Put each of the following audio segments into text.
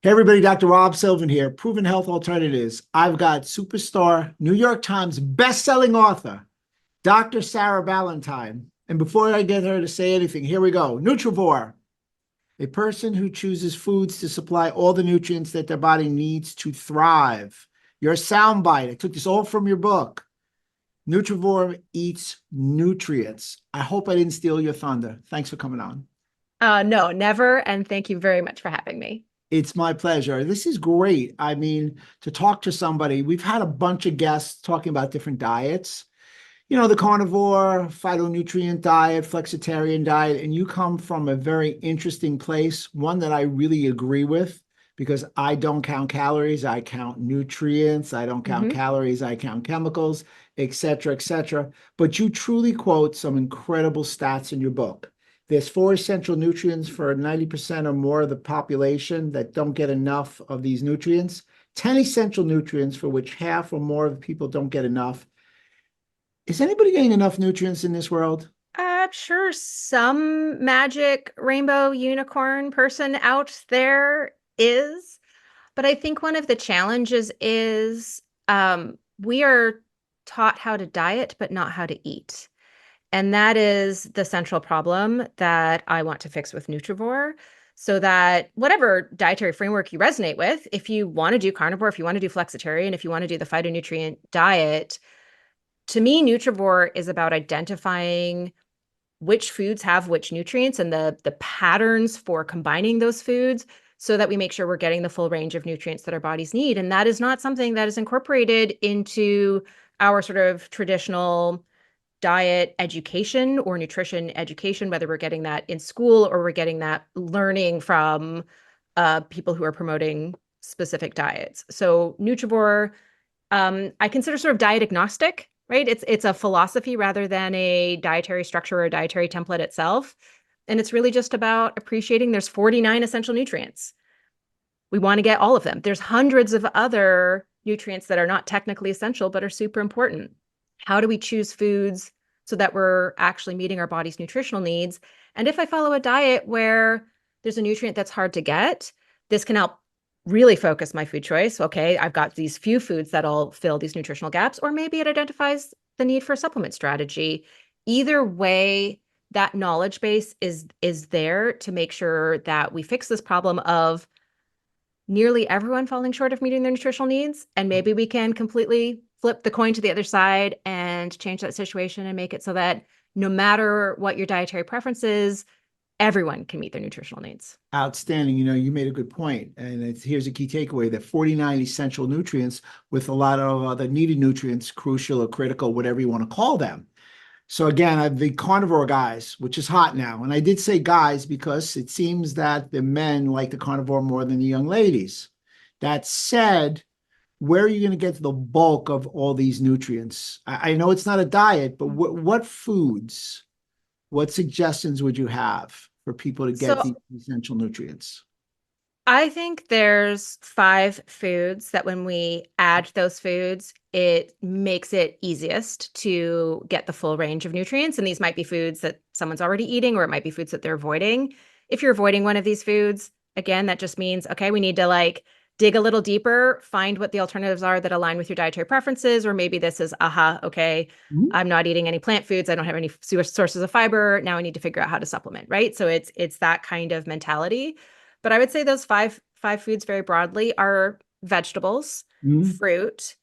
Hey everybody, Dr. Rob Sylvan here, Proven Health Alternatives. I've got superstar New York Times best-selling author, Dr. Sarah Ballantyne. And before I get her to say anything, here we go. Nutrivore, a person who chooses foods to supply all the nutrients that their body needs to thrive. Your soundbite. I took this all from your book. Nutrivore eats nutrients. I hope I didn't steal your thunder. Thanks for coming on. No, never. And thank you very much for having me. It's my pleasure. This is great. I mean, to talk to somebody, we've had a bunch of guests talking about different diets. You know, the carnivore, phytonutrient diet, flexitarian diet, and you come from a very interesting place, one that I really agree with because I don't count calories, I count nutrients, I don't count Hmm. calories, I count chemicals, et cetera, et cetera. But you truly quote some incredible stats in your book. There's four essential nutrients for 90% or more of the population that don't get enough of these nutrients. 10 essential nutrients for which half or more of the people don't get enough. Is anybody getting enough nutrients in this world? I'm sure some magic rainbow unicorn person out there is, but I think one of the challenges is we are taught how to diet, but not how to eat. And that is the central problem that I want to fix with Nutrivore. So that whatever dietary framework you resonate with, if you want to do carnivore, if you want to do flexitarian, if you want to do the phytonutrient diet, to me, Nutrivore is about identifying which foods have which nutrients and the patterns for combining those foods so that we make sure we're getting the full range of nutrients that our bodies need. And that is not something that is incorporated into our sort of traditional diet education or nutrition education, whether we're getting that in school or we're getting that learning from people who are promoting specific diets. So Nutrivore, I consider sort of diet agnostic, right? It's a philosophy rather than a dietary structure or a dietary template itself. And it's really just about appreciating there's 49 essential nutrients. We want to get all of them. There's hundreds of other nutrients that are not technically essential, but are super important. How do we choose foods so that we're actually meeting our body's nutritional needs? And if I follow a diet where there's a nutrient that's hard to get, this can help really focus my food choice. Okay, I've got these few foods that'll fill these nutritional gaps, or maybe it identifies the need for a supplement strategy. Either way, that knowledge base is there to make sure that we fix this problem of nearly everyone falling short of meeting their nutritional needs. And maybe we can completely flip the coin to the other side and change that situation and make it so that no matter what your dietary preference is, everyone can meet their nutritional needs. Outstanding. You know, you made a good point. And here's a key takeaway that 49 essential nutrients with a lot of other needed nutrients, crucial or critical, whatever you want to call them. So again, I've the carnivore guys, which is hot now. And I did say guys because it seems that the men like the carnivore more than the young ladies. That said, where are you going to get the bulk of all these nutrients? I know it's not a diet, but what foods, what suggestions would you have for people to get So these essential nutrients? I think there's five foods that when we add those foods, it makes it easiest to get the full range of nutrients. And these might be foods that someone's already eating, or it might be foods that they're avoiding. If you're avoiding one of these foods, again, that just means, okay, we need to like dig a little deeper, find what the alternatives are that align with your dietary preferences, or maybe this is, aha, okay, Mhm. I'm not eating any plant foods. I don't have any sources of fiber. Now I need to figure out how to supplement, right? So it's that kind of mentality. But I would say those five foods very broadly are vegetables, Mhm. fruit,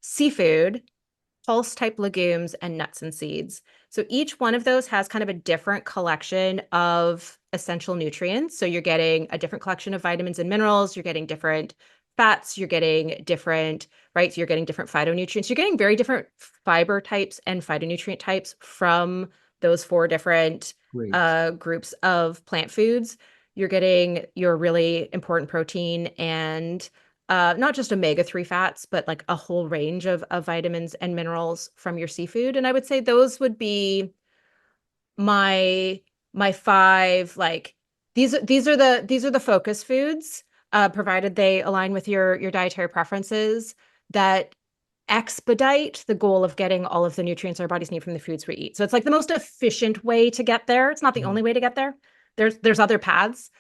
seafood, pulse type legumes, and nuts and seeds. So each one of those has kind of a different collection of essential nutrients. So you're getting a different collection of vitamins and minerals, you're getting different fats, you're getting different, right? So you're getting different phytonutrients. You're getting very different fiber types and phytonutrient types from those four different Great. groups of plant foods. You're getting your really important protein and not just omega-3 fats, but like a whole range of vitamins and minerals from your seafood. And I would say those would be my my five like these are the focus foods, provided they align with your dietary preferences that expedite the goal of getting all of the nutrients our bodies need from the foods we eat. So it's like the most efficient way to get there. It's not the only way to get there. There's other paths,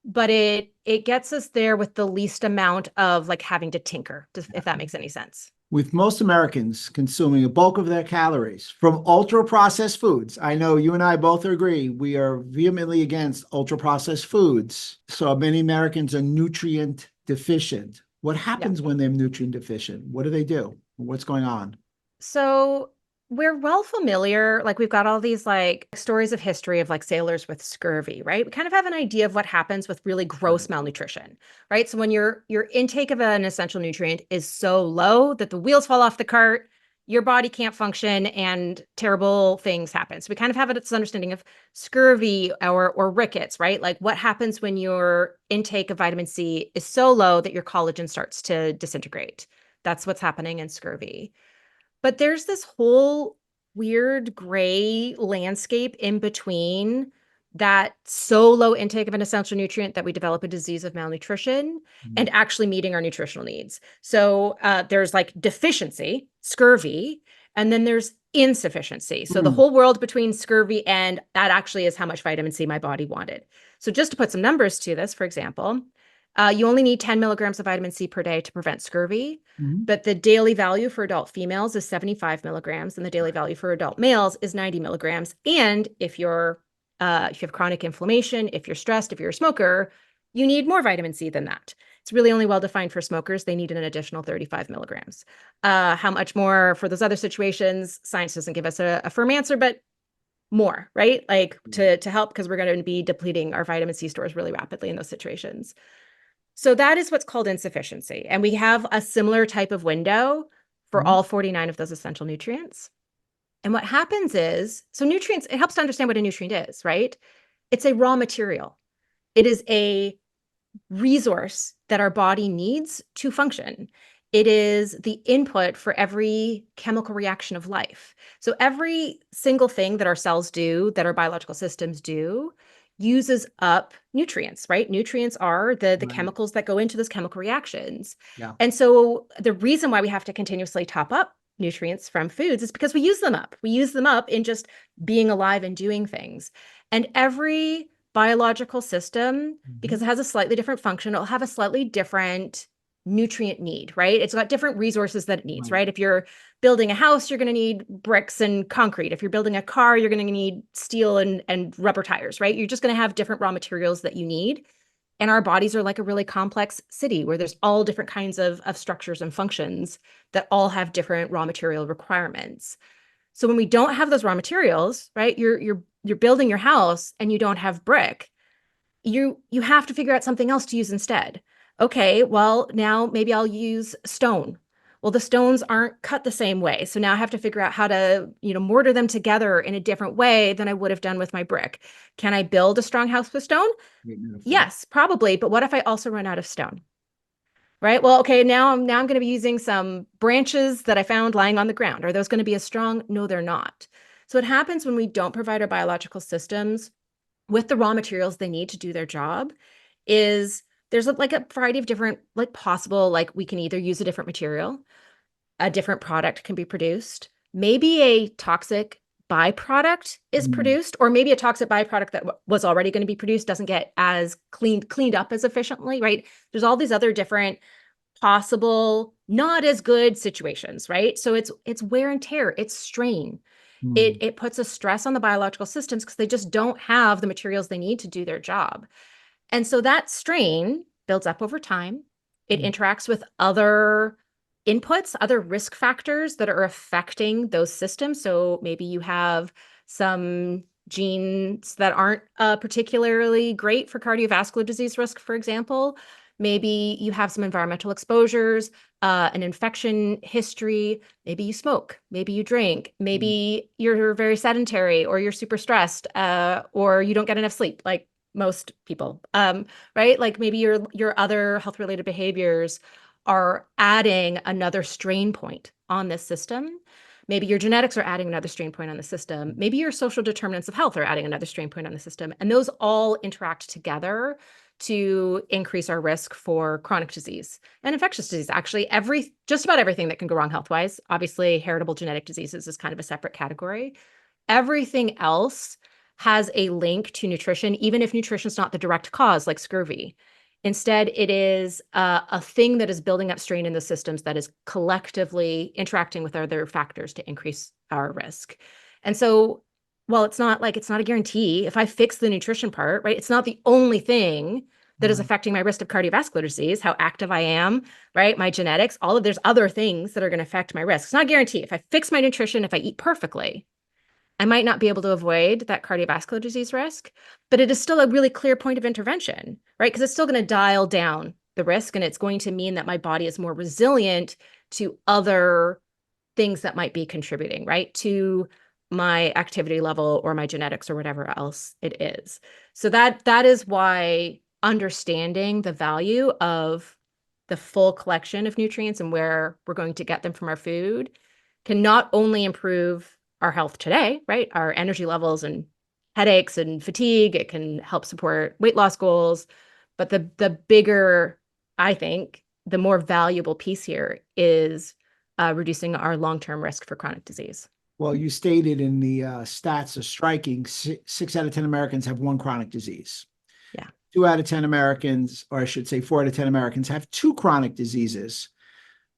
but it gets us there with the least amount of like having to tinker, if that makes any sense. With most Americans consuming a bulk of their calories from ultra processed foods. I know you and I both agree we are vehemently against ultra processed foods. So many Americans are nutrient deficient. What Yeah. happens when they're nutrient deficient? What do they do? What's going on? So we're well familiar, like we've got all these like stories of history of like sailors with scurvy, right? We kind of have an idea of what happens with really gross malnutrition, right? So when your intake of an essential nutrient is so low that the wheels fall off the cart, your body can't function and terrible things happen. So we kind of have this understanding of scurvy or rickets, right? Like what happens when your intake of vitamin C is so low that your collagen starts to disintegrate. That's what's happening in scurvy. But there's this whole weird gray landscape in between that so low intake of an essential nutrient that we develop a disease of malnutrition and actually meeting our nutritional needs. So there's like deficiency, scurvy, and then there's insufficiency. So the Mm. whole world between scurvy and that actually is how much vitamin C my body wanted. So just to put some numbers to this, for example, you only need 10 milligrams of vitamin C per day to prevent scurvy. Mhm. But the daily value for adult females is 75 milligrams, and the daily value for adult males is 90 milligrams. And if you have chronic inflammation, if you're stressed, if you're a smoker, you need more vitamin C than that. It's really only well defined for smokers. They need an additional 35 milligrams. How much more for those other situations? Science doesn't give us a firm answer, but more, right? Like to help because we're going to be depleting our vitamin C stores really rapidly in those situations. So that is what's called insufficiency. And we have a similar type of window for Mhm. all 49 of those essential nutrients. And what happens is, so nutrients, it helps to understand what a nutrient is, right? It's a raw material. It is a resource that our body needs to function. It is the input for every chemical reaction of life. So every single thing that our cells do, that our biological systems do, uses up nutrients, right? Nutrients are the Right. chemicals that go into those chemical reactions. Yeah. And so the reason why we have to continuously top up nutrients from foods is because we use them up. We use them up in just being alive and doing things. And every biological system, because Mhm. it has a slightly different function, it'll have a slightly different nutrient need, right? It's got different resources that it needs, Right. right? If you're building a house, you're going to need bricks and concrete. If you're building a car, you're going to need steel and rubber tires, right? You're just going to have different raw materials that you need. And our bodies are like a really complex city where there's all different kinds of structures and functions that all have different raw material requirements. So when we don't have those raw materials, right? You're building your house and you don't have brick. You have to figure out something else to use instead. Okay, well, now maybe I'll use stone. Well, the stones aren't cut the same way. So now I have to figure out how to, mortar them together in a different way than I would have done with my brick. Can I build a strong house with stone? Great metaphor. Yes, probably. But what if I also run out of stone? Right? Well, okay, now I'm going to be using some branches that I found lying on the ground. Are those going to be as strong? No, they're not. So what happens when we don't provide our biological systems with the raw materials they need to do their job is there's like a variety of different like possible, like we can either use a different material, a different product can be produced, maybe a toxic byproduct is Mm. produced, or maybe a toxic byproduct that was already going to be produced doesn't get as cleaned up as efficiently, right? There's all these other different possible not as good situations, right? So it's wear and tear, it's strain. it Mm. it puts a stress on the biological systems because they just don't have the materials they need to do their job. And so that strain builds up over time. It Mm. interacts with other inputs, other risk factors that are affecting those systems. So maybe you have some genes that aren't particularly great for cardiovascular disease risk, for example. Maybe you have some environmental exposures, an infection history. Maybe you smoke. Maybe you drink. Mm. Maybe you're very sedentary or you're super stressed or you don't get enough sleep. Like most people, right? Like maybe your other health related behaviors are adding another strain point on this system. Maybe your genetics are adding another strain point on the system. Maybe your social determinants of health are adding another strain point on the system. And those all interact together to increase our risk for chronic disease and infectious disease. Actually, just about everything that can go wrong health wise. Obviously, heritable genetic diseases is kind of a separate category. Everything else has a link to nutrition, even if nutrition is not the direct cause, like scurvy. Instead, it is a thing that is building up strain in the systems that is collectively interacting with other factors to increase our risk. And so, well, it's not a guarantee. If I fix the nutrition part, right, it's not the only thing that is affecting my risk of cardiovascular disease, how active I am, right, my genetics, there's other things that are going to affect my risk. It's not a guarantee. If I fix my nutrition, if I eat perfectly, I might not be able to avoid that cardiovascular disease risk, but it is still a really clear point of intervention, right? Because it's still going to dial down the risk, and it's going to mean that my body is more resilient to other things that might be contributing, right, to my activity level or my genetics or whatever else it is. So that is why understanding the value of the full collection of nutrients and where we're going to get them from our food can not only improve our health today, right? Our energy levels and headaches and fatigue. It can help support weight loss goals. But the bigger, I think, the more valuable piece here is reducing our long-term risk for chronic disease. Well, you stated in the stats are striking. 6 out of 10 Americans have one chronic disease. Yeah. 2 out of 10 Americans, or I should say 4 out of 10 Americans, have 2 chronic diseases.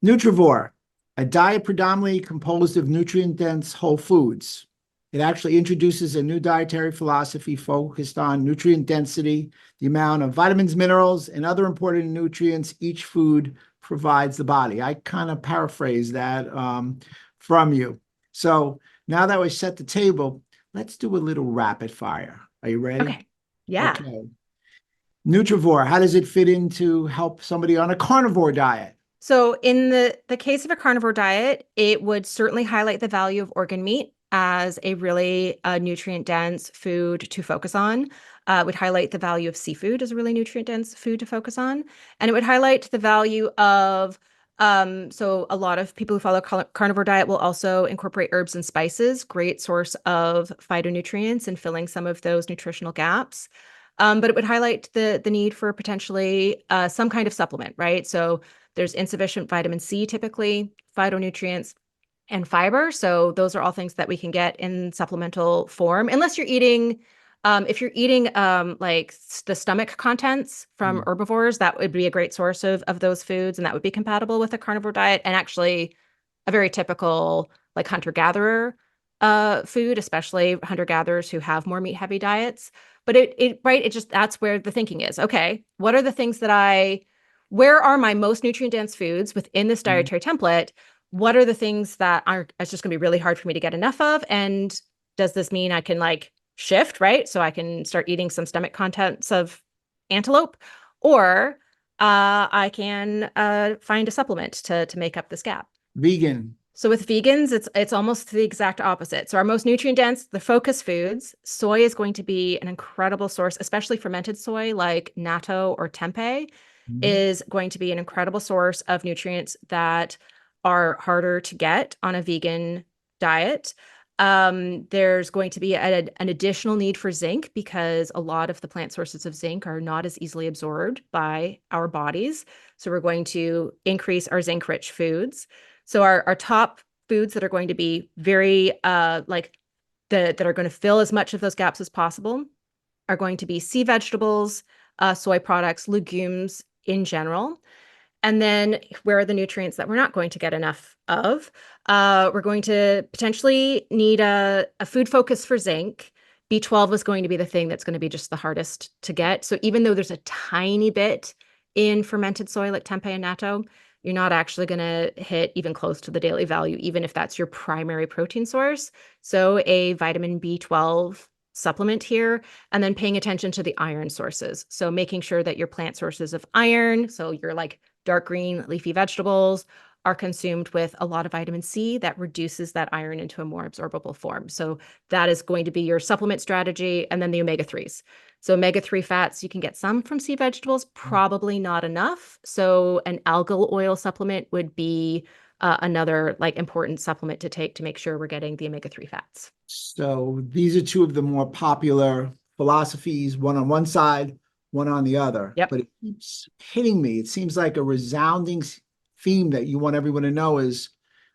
Nutrivore, a diet predominantly composed of nutrient-dense whole foods. It actually introduces a new dietary philosophy focused on nutrient density, the amount of vitamins, minerals, and other important nutrients each food provides the body. I kind of paraphrase that from you. So now that we set the table, let's do a little rapid fire. Are you ready? Okay. Yeah. Okay. Nutrivore, how does it fit in to help somebody on a carnivore diet? So in the case of a carnivore diet, it would certainly highlight the value of organ meat as a really nutrient-dense food to focus on. It would highlight the value of seafood as a really nutrient-dense food to focus on. And it would highlight the value of, so a lot of people who follow carnivore diet will also incorporate herbs and spices, great source of phytonutrients and filling some of those nutritional gaps. But it would highlight the need for potentially some kind of supplement, right? So there's insufficient vitamin C typically, phytonutrients, and fiber. So those are all things that we can get in supplemental form, unless you're eating, if you're eating like the stomach contents from herbivores, that would be a great source of those foods, and that would be compatible with a carnivore diet, and actually a very typical like hunter-gatherer food, especially hunter-gatherers who have more meat-heavy diets. But it just, that's where the thinking is. Okay, what are the things where are my most nutrient-dense foods within this dietary template? What are the things that it's just going to be really hard for me to get enough of? And does this mean I can like shift, right? So I can start eating some stomach contents of antelope, or I can find a supplement to make up this gap. Vegan. So with vegans, it's almost the exact opposite. So our most nutrient-dense, the focus foods, soy is going to be an incredible source, especially fermented soy like natto or tempeh is going to be an incredible source of nutrients that are harder to get on a vegan diet. There's going to be an additional need for zinc because a lot of the plant sources of zinc are not as easily absorbed by our bodies. So we're going to increase our zinc-rich foods. So our top foods that are going to be very that are going to fill as much of those gaps as possible are going to be sea vegetables, soy products, legumes in general. And then where are the nutrients that we're not going to get enough of? We're going to potentially need a food focus for zinc. B12 is going to be the thing that's going to be just the hardest to get. So even though there's a tiny bit in fermented soy like tempeh and natto, you're not actually going to hit even close to the daily value, even if that's your primary protein source. So a vitamin B12 supplement here, and then paying attention to the iron sources. So making sure that your plant sources of iron, so your like dark green leafy vegetables, are consumed with a lot of vitamin C that reduces that iron into a more absorbable form. So that is going to be your supplement strategy. And then the omega-3s. So omega-3 fats, you can get some from sea vegetables, probably not enough. So an algal oil supplement would be another like important supplement to take to make sure we're getting the omega-3 fats. So these are 2 of the more popular philosophies, one on one side, one on the other. Yep. But it keeps hitting me. It seems like a resounding theme that you want everyone to know is,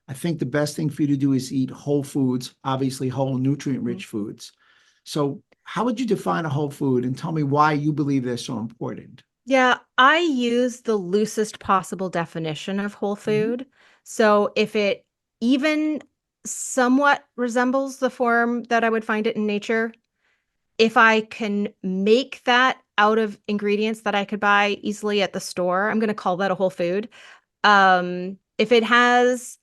I think the best thing for you to do is eat whole foods, obviously whole nutrient-rich foods. So how would you define a whole food and tell me why you believe they're so important? Yeah, I use the loosest possible definition of whole Mhm. food. So if it even somewhat resembles the form that I would find it in nature, if I can make that out of ingredients that I could buy easily at the store, I'm going to call that a whole food. If it has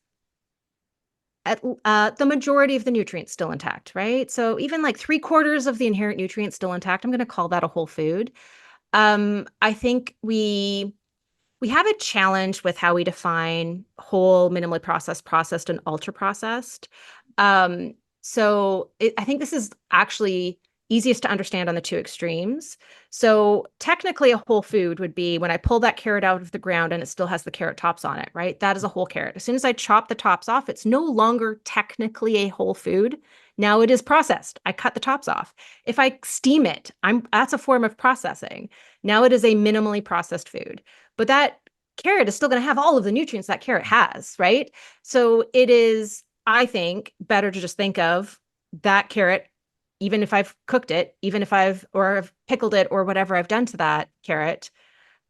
the majority of the nutrients still intact, right? So even like three-quarters of the inherent nutrients still intact, I'm going to call that a whole food. I think we have a challenge with how we define whole, minimally processed, processed, and ultra processed. Um, I think this is actually easiest to understand on the two extremes. So technically, a whole food would be when I pull that carrot out of the ground and it still has the carrot tops on it, right? That is a whole carrot. As soon as I chop the tops off, it's no longer technically a whole food. Now it is processed. I cut the tops off. If I steam it, that's a form of processing. Now it is a minimally processed food. But that carrot is still going to have all of the nutrients that carrot has, right? So it is, I think, better to just think of that carrot, even if I've cooked it, even if I've pickled it or whatever I've done to that carrot.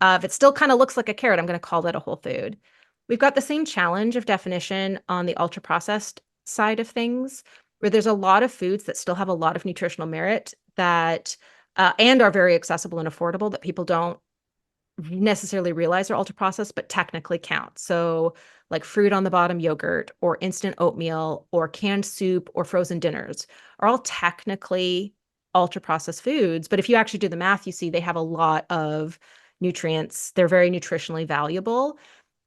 If it still kind of looks like a carrot, I'm going to call that a whole food. We've got the same challenge of definition on the ultra processed side of things, where there's a lot of foods that still have a lot of nutritional merit that and are very accessible and affordable that people don't necessarily realize are ultra processed, but technically count. So, like fruit on the bottom yogurt, or instant oatmeal, or canned soup, or frozen dinners are all technically ultra processed foods. But if you actually do the math, you see they have a lot of nutrients. They're very nutritionally valuable.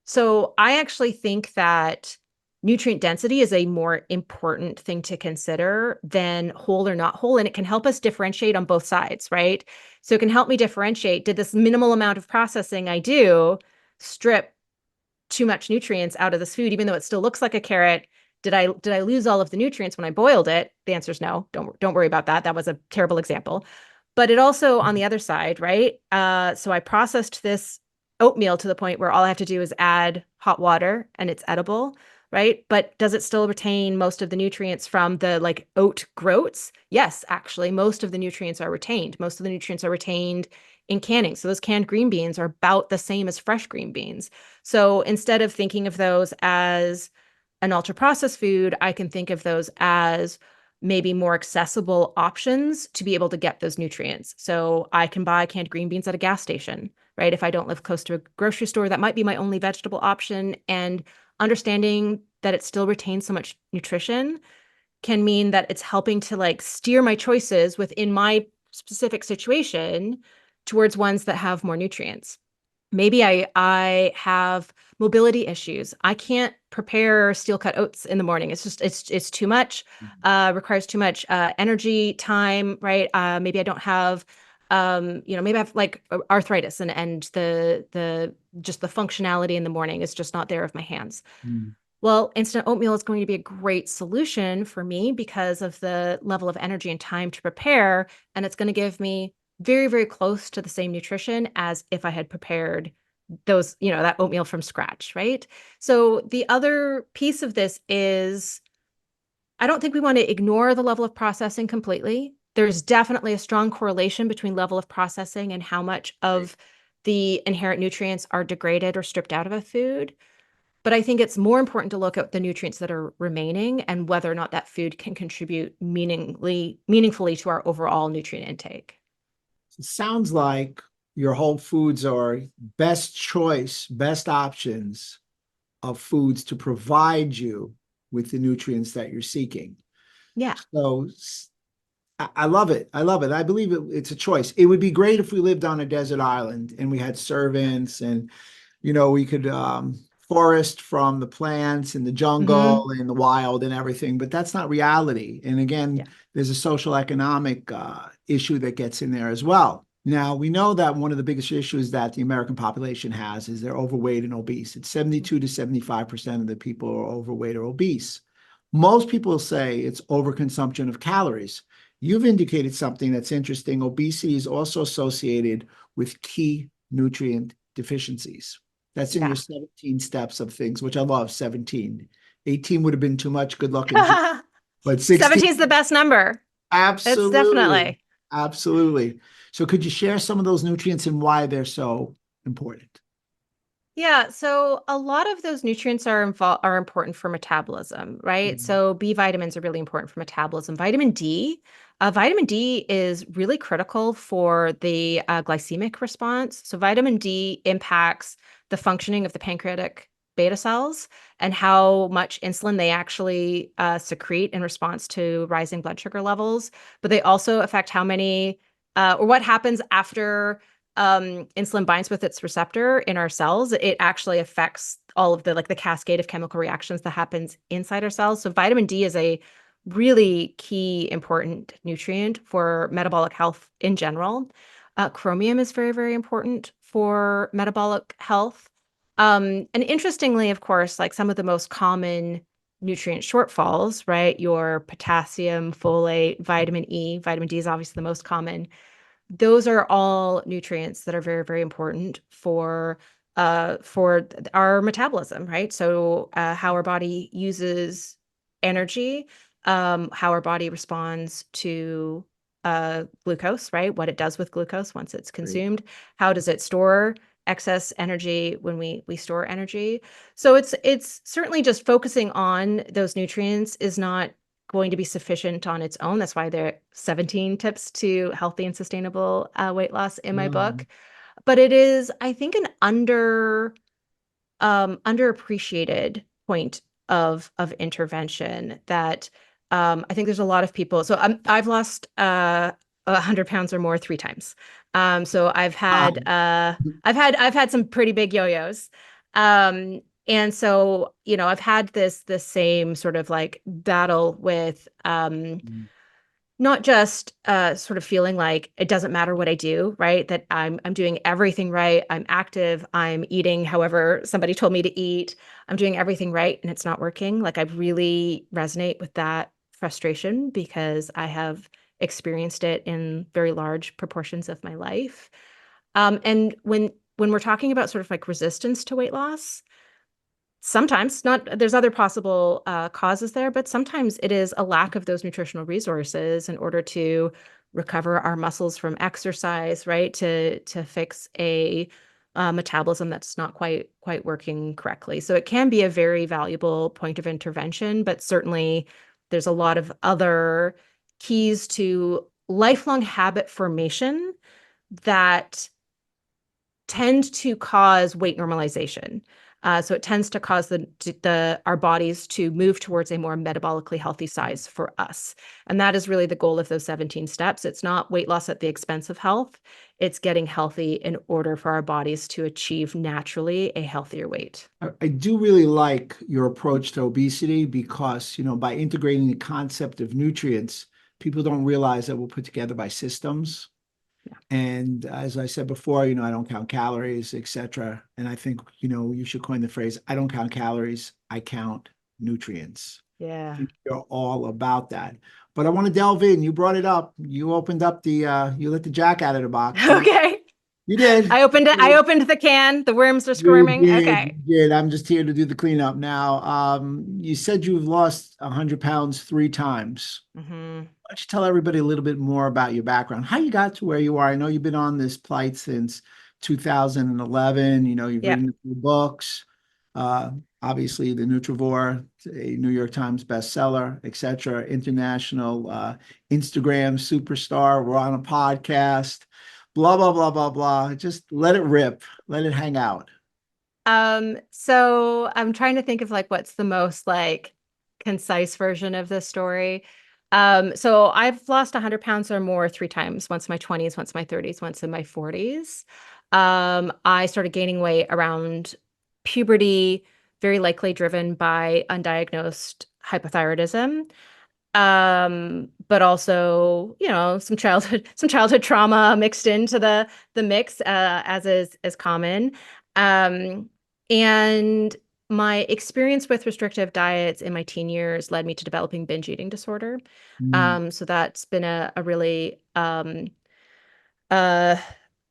So, I actually think that nutrient density is a more important thing to consider than whole or not whole. And it can help us differentiate on both sides, right? So it can help me differentiate, did this minimal amount of processing I do strip too much nutrients out of this food, even though it still looks like a carrot? Did I lose all of the nutrients when I boiled it? The answer is no. Don't worry about that. That was a terrible example. But it also on the other side, right? So I processed this oatmeal to the point where all I have to do is add hot water and it's edible, right? But does it still retain most of the nutrients from the like oat groats? Yes, actually, most of the nutrients are retained. Most of the nutrients are retained in canning. So those canned green beans are about the same as fresh green beans. So instead of thinking of those as an ultra processed food, I can think of those as maybe more accessible options to be able to get those nutrients. So I can buy canned green beans at a gas station, right? If I don't live close to a grocery store, that might be my only vegetable option. And understanding that it still retains so much nutrition can mean that it's helping to like steer my choices within my specific situation towards ones that have more nutrients. Maybe I have mobility issues. I can't prepare steel cut oats in the morning. It's just it's too much, requires too much energy, time, right? Maybe I don't have maybe I have like arthritis and the just the functionality in the morning is just not there of my hands. Mm. Well, instant oatmeal is going to be a great solution for me because of the level of energy and time to prepare. And it's going to give me very, very close to the same nutrition as if I had prepared those, that oatmeal from scratch, right? So the other piece of this is I don't think we want to ignore the level of processing completely. There's definitely a strong correlation between level of processing and how much Right. of the inherent nutrients are degraded or stripped out of a food. But I think it's more important to look at the nutrients that are remaining and whether or not that food can contribute meaningfully to our overall nutrient intake. It sounds like your whole foods are best choice, best options of foods to provide you with the nutrients that you're seeking. Yeah. So I love it. I love it. I believe it's a choice. It would be great if we lived on a desert island and we had servants and, we could forest from the plants and the Hmm. jungle and the wild and everything, but that's not reality. And again, Yeah. there's a social economic issue that gets in there as well. Now, we know that one of the biggest issues that the American population has is they're overweight and obese. It's 72 to 75% of the people are overweight or obese. Most people say it's overconsumption of calories. You've indicated something that's interesting. Obesity is also associated with key nutrient deficiencies. That's in your Yeah. 17 steps of things, which I love, 17. 18 would have been too much. Good luck in, but 16, 17 is the best number. It's absolutely. definitely. Absolutely. So could you share some of those nutrients and why they're so important? Yeah, so a lot of those nutrients are important for metabolism, right? Mhm. So B vitamins are really important for metabolism. Vitamin D is really critical for the glycemic response. So vitamin D impacts the functioning of the pancreatic beta cells and how much insulin they actually secrete in response to rising blood sugar levels. But they also affect how many or what happens after insulin binds with its receptor in our cells. It actually affects all of the like the cascade of chemical reactions that happens inside our cells. So vitamin D is a really key important nutrient for metabolic health in general. Chromium is very, very important for metabolic health. And interestingly, of course, like some of the most common nutrient shortfalls, right? Your potassium, folate, vitamin E, vitamin D is obviously the most common. Those are all nutrients that are very, very important for our metabolism, right? So how our body uses energy, how our body responds to glucose, right? What it does with glucose once it's Great. consumed. How does it store excess energy when we store energy? So it's certainly just focusing on those nutrients is not going to be sufficient on its own. That's why there are 17 tips to healthy and sustainable weight loss in my book. Um, But it is, I think, an underappreciated point of intervention that I think there's a lot of people. So I've lost 100 pounds or more 3 times. So wow. I've had some pretty big yo-yos. And so, I've had this same sort of like battle with not just sort of feeling like it doesn't matter what I do, right? That I'm doing everything right. I'm active. I'm eating however somebody told me to eat. I'm doing everything right and it's not working. Like I really resonate with that frustration because I have experienced it in very large proportions of my life. And when we're talking about sort of like resistance to weight loss, sometimes not, there's other possible causes there, but sometimes it is a lack of those nutritional resources in order to recover our muscles from exercise, right? To fix a metabolism that's not quite working correctly. So it can be a very valuable point of intervention, but certainly there's a lot of other keys to lifelong habit formation that tend to cause weight normalization. So it tends to cause our bodies to move towards a more metabolically healthy size for us. And that is really the goal of those 17 steps. It's not weight loss at the expense of health. It's getting healthy in order for our bodies to achieve naturally a healthier weight. I do really like your approach to obesity because, by integrating the concept of nutrients, people don't realize that we're put together by systems. And as I said before, I don't count calories, etc. And I think, you should coin the phrase, I don't count calories, I count nutrients. I Yeah. think you're all about that. But I want to delve in. You brought it up. You opened up you let the jack out of the box. Okay. You did. I opened it. I opened the can. The worms are You squirming. did, you Okay. did. I'm just here to do the cleanup now. You said you've lost 100 pounds 3 times. Hmm. Why don't you tell everybody a little bit more about your background, how you got to where you are? I know you've been on this plight since 2011. You've Yep. written a few books, uh, obviously the Nutrivore, a New York Times bestseller, etc. International Instagram superstar. We're on a podcast. Blah blah blah blah blah. Just let it rip. Let it hang out. So I'm trying to think of like what's the most like concise version of this story. So I've lost 100 pounds or more 3 times, once in my 20s, once in my 30s, once in my 40s. I started gaining weight around puberty, very likely driven by undiagnosed hypothyroidism. But also, some childhood trauma mixed into the mix, as is common. Um, and my experience with restrictive diets in my teen years led me to developing binge eating disorder. Mm, So that's been a really uh,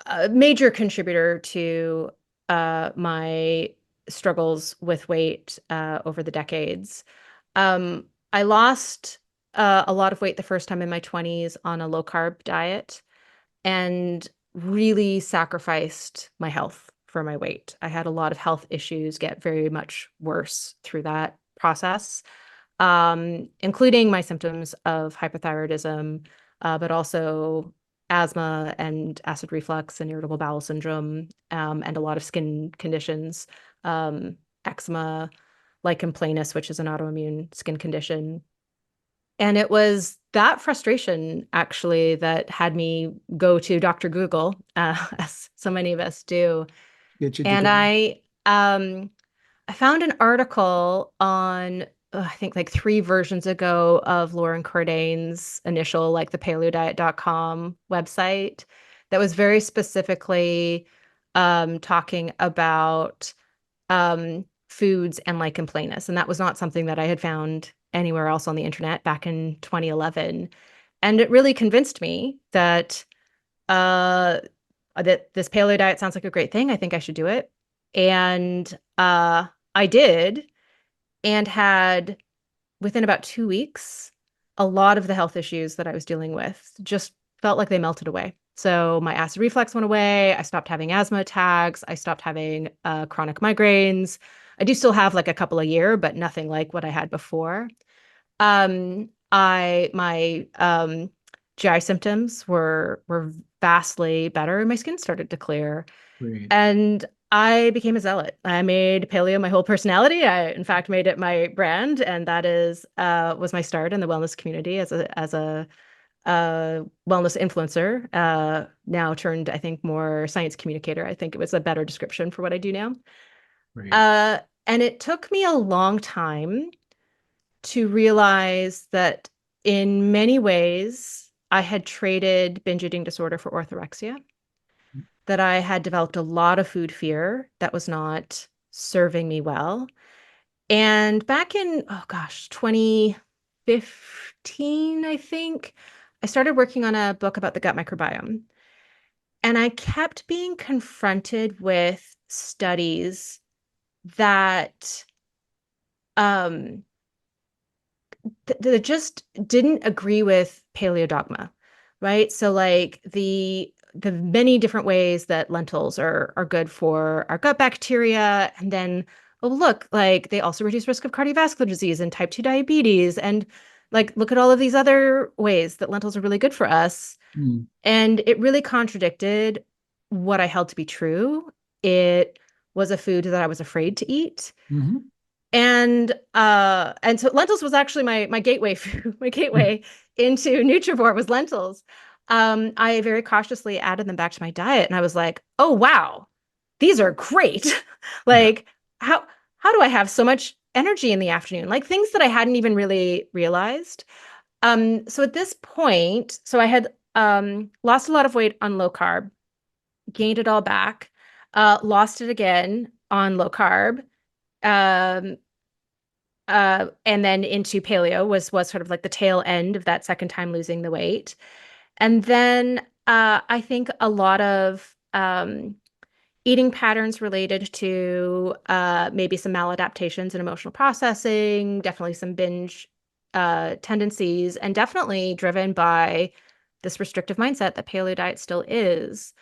a major contributor to my struggles with weight over the decades. I lost a lot of weight the first time in my 20s on a low carb diet and really sacrificed my health for my weight. I had a lot of health issues get very much worse through that process, including my symptoms of hypothyroidism, but also asthma and acid reflux and irritable bowel syndrome, and a lot of skin conditions, eczema, lichen planus, which is an autoimmune skin condition. And it was that frustration actually that had me go to Dr. Google, as so many of us do. Get you to And go. I found an article on, I think like 3 versions ago of Lauren Cordain's initial, like the paleodiet.com website that was very specifically talking about foods and lichen planus. And that was not something that I had found anywhere else on the internet back in 2011. And it really convinced me uh, that this paleo diet sounds like a great thing. I think I should do it. And I did, and had within about 2 weeks, a lot of the health issues that I was dealing with just felt like they melted away. So my acid reflux went away. I stopped having asthma attacks. I stopped having chronic migraines. I do still have like a couple a year, but nothing like what I had before. I my GI symptoms were vastly better, and my skin started to clear. Great. And I became a zealot. I made paleo my whole personality. I, in fact, made it my brand, and that is was my start in the wellness community as a wellness influencer. Now turned, I think, more science communicator. I think it was a better description for what I do now. Great. Uh, and it took me a long time to realize that in many ways I had traded binge eating disorder for orthorexia, that I had developed a lot of food fear that was not serving me well. And back in, oh gosh, 2015, I think, I started working on a book about the gut microbiome. And I kept being confronted with studies that um, that just didn't agree with paleo dogma, right? So like the many different ways that lentils are good for our gut bacteria, and then oh look, like they also reduce risk of cardiovascular disease and type 2 diabetes, and like look at all of these other ways that lentils are really good for us. Mm. And it really contradicted what I held to be true. It was a food that I was afraid to eat. Hmm. And so lentils was actually my gateway food, my gateway into Nutrivore was lentils. I very cautiously added them back to my diet, and I was like, oh wow, these are great. Yeah. Like how do I have so much energy in the afternoon? Like things that I hadn't even really realized. So at this point, so I had lost a lot of weight on low carb, gained it all back, lost it again on low carb. Um, and then into paleo was sort of like the tail end of that second time losing the weight. And then I think a lot of eating patterns related to maybe some maladaptations in emotional processing, definitely some binge tendencies, and definitely driven by this restrictive mindset that paleo diet still is.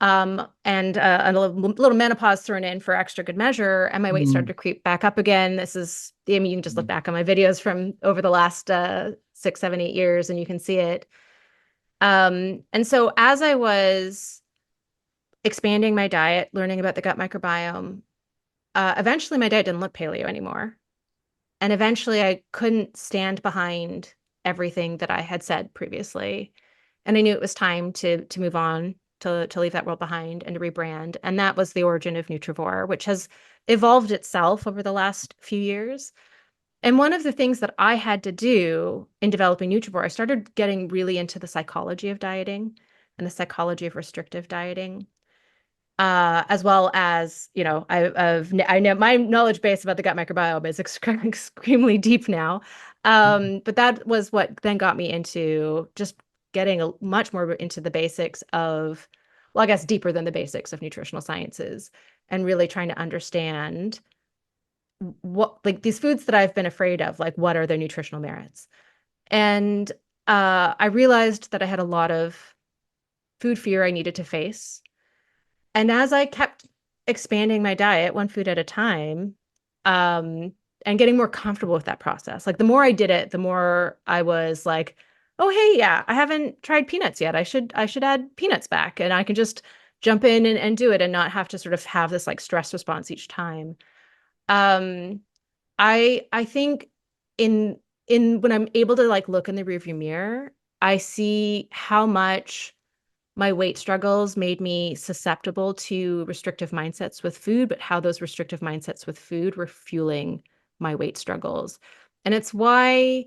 And a little menopause thrown in for extra good measure, and my weight started Mm. to creep back up again. This is, I mean, you can just look Mm. back on my videos from over the last 6, 7, 8 years, and you can see it. And so as I was expanding my diet, learning about the gut microbiome, eventually my diet didn't look paleo anymore. And eventually I couldn't stand behind everything that I had said previously. And I knew it was time to move on, to leave that world behind and to rebrand. And that was the origin of Nutrivore, which has evolved itself over the last few years. And one of the things that I had to do in developing Nutrivore, I started getting really into the psychology of dieting and the psychology of restrictive dieting, as well as, you know, I know my knowledge base about the gut microbiome is extremely deep now. But that was what then got me into just getting much more into the basics of, well, I guess deeper than the basics of nutritional sciences, and really trying to understand what, like these foods that I've been afraid of, like what are their nutritional merits? And I realized that I had a lot of food fear I needed to face. And as I kept expanding my diet, one food at a time, um, and getting more comfortable with that process, like the more I did it, the more I was like, oh, hey, yeah, I haven't tried peanuts yet. I should add peanuts back, and I can just jump in and do it and not have to sort of have this like stress response each time. Um, I think in when I'm able to like look in the rearview mirror, I see how much my weight struggles made me susceptible to restrictive mindsets with food, but how those restrictive mindsets with food were fueling my weight struggles. And it's why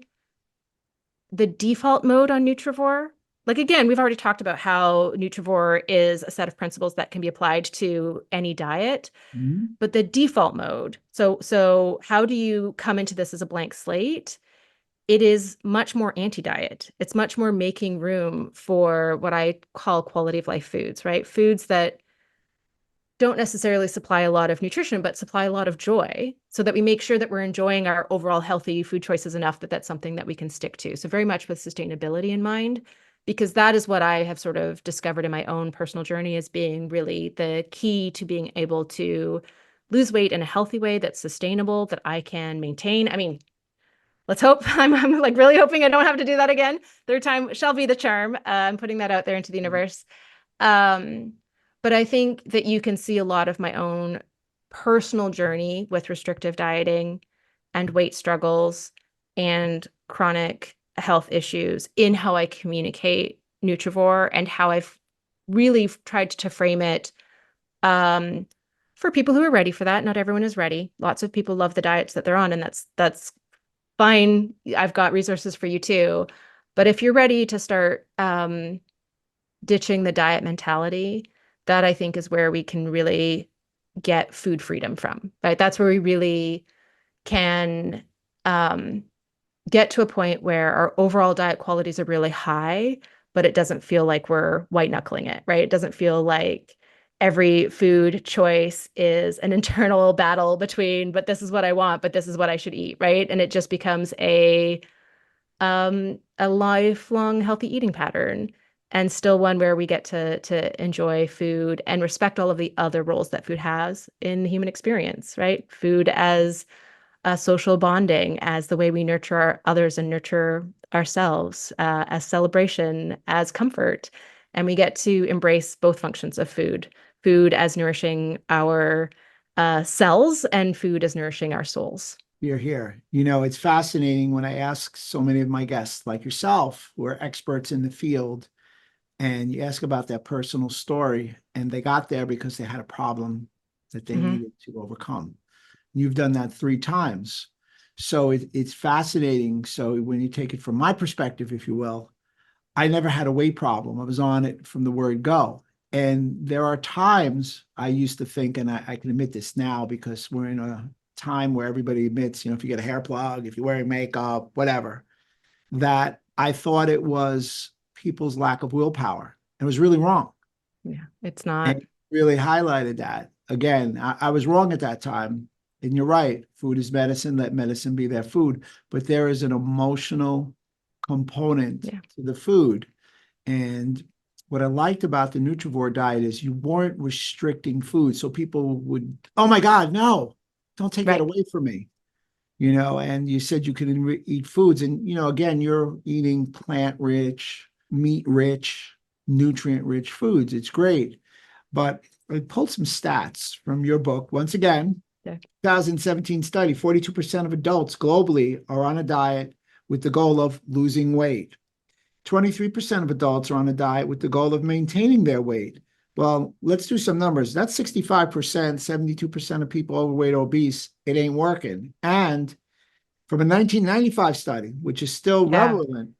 the default mode on Nutrivore, like again, we've already talked about how Nutrivore is a set of principles that can be applied to any diet, Mhm. but the default mode, so how do you come into this as a blank slate? It is much more anti-diet. It's much more making room for what I call quality of life foods, right? Foods that don't necessarily supply a lot of nutrition, but supply a lot of joy so that we make sure that we're enjoying our overall healthy food choices enough that that's something that we can stick to. So very much with sustainability in mind, because that is what I have sort of discovered in my own personal journey as being really the key to being able to lose weight in a healthy way that's sustainable, that I can maintain. I mean, let's hope. I'm like really hoping I don't have to do that again. Third time shall be the charm. I'm putting that out there into the universe. Um, but I think that you can see a lot of my own personal journey with restrictive dieting and weight struggles and chronic health issues in how I communicate Nutrivore and how I've really tried to frame it um, for people who are ready for that. Not everyone is ready. Lots of people love the diets that they're on, and that's fine. I've got resources for you too. But if you're ready to start ditching the diet mentality, that I think is where we can really get food freedom from, right? That's where we really can um, get to a point where our overall diet qualities are really high, but it doesn't feel like we're white knuckling it, right? It doesn't feel like every food choice is an internal battle between, but this is what I want, but this is what I should eat, right? And it just becomes a lifelong healthy eating pattern and still one where we get to enjoy food and respect all of the other roles that food has in the human experience, right? Food as social bonding, as the way we nurture our others and nurture ourselves, as celebration, as comfort. And we get to embrace both functions of food, food as nourishing our cells and food as nourishing our souls. You're here. You know, it's fascinating when I ask so many of my guests, like yourself, who are experts in the field, and you ask about their personal story, and they got there because they had a problem that they Hmm. needed to overcome. You've done that 3 times. So it's fascinating. So when you take it from my perspective, if you will, I never had a weight problem. I was on it from the word go. And there are times I used to think, and I can admit this now because we're in a time where everybody admits, if you get a hair plug, if you're wearing makeup, whatever, that I thought it was people's lack of willpower. It was really wrong. Yeah, it's And not. it really highlighted that. Again, I was wrong at that time. And you're right. Food is medicine. Let medicine be their food. But there is an emotional component Yeah, to the food. And what I liked about the Nutrivore diet is you weren't restricting food. So people would, oh my God, no, don't take that right. away from me. And you said you can eat foods. And, again, you're eating plant-rich, meat-rich, nutrient-rich foods. It's great. But I pulled some stats from your book. Once again, Yeah. 2017 study, 42% of adults globally are on a diet with the goal of losing weight. 23% of adults are on a diet with the goal of maintaining their weight. Well, let's do some numbers. That's 65%, 72% of people overweight, obese. It ain't working. And from a 1995 study, which is still Yeah. relevant,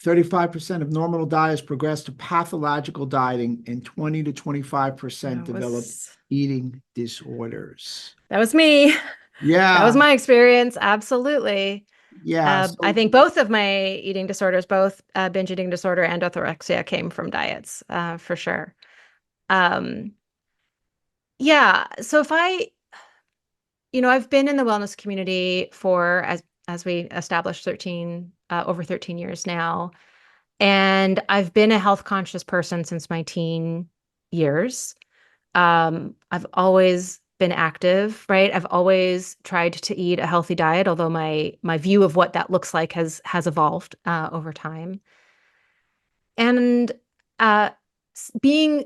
35% of normal diets progress to pathological dieting, and 20 to 25% That develop was eating disorders. that was me. That was Yeah, my experience. Absolutely. yeah. I So think both of my eating disorders, both binge eating disorder and orthorexia, came from diets, for sure. Um, yeah. So I've been in the wellness community for as we established 13 over 13 years now. And I've been a health conscious person since my teen years. I've always been active, right? I've always tried to eat a healthy diet, although my view of what that looks like has evolved over time. And uh, being